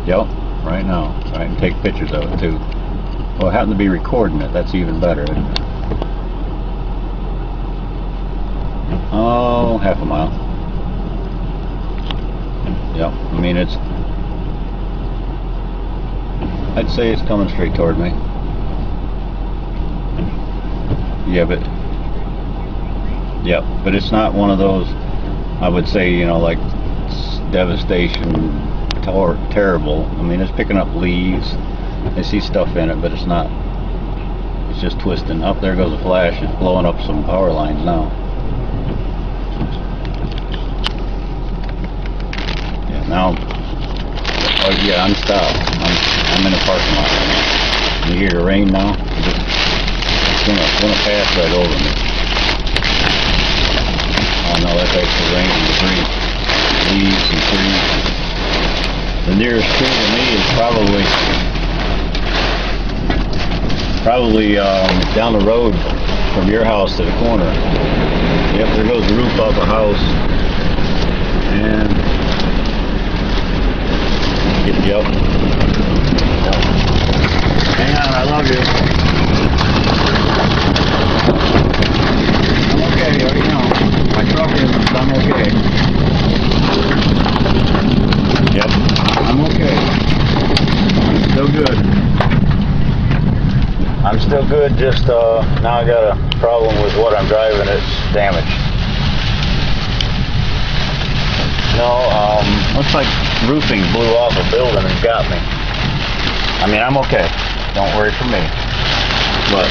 Yep, right now. I can take pictures of it too. Well, I happen to be recording it. That's even better, isn't it? Oh, half a mile. Yep, I mean I'd say it's coming straight toward me. Yeah, but it's not one of those, I would say, you know, like devastation, terrible. I mean, it's picking up leaves. I see stuff in it, but it's not. It's just twisting. Up there goes a flash. It's blowing up some power lines now. Yeah, now. Oh yeah, I'm stopped. I'm in a parking lot right now. You hear the rain now? It's gonna pass right over me. Oh no, that's actually rain and debris, leaves and trees. The nearest tree to me is probably down the road from your house to the corner. Yep, there goes the roof off a house. And yep. Hang on, I love you. I'm okay, you already know. My truck is, I'm okay. Yep, I'm okay. I'm still good. I'm still good, just now I got a problem with what I'm driving. It's damaged. No, looks like roofing blew off a building and got me. I mean, I'm okay. Don't worry for me. But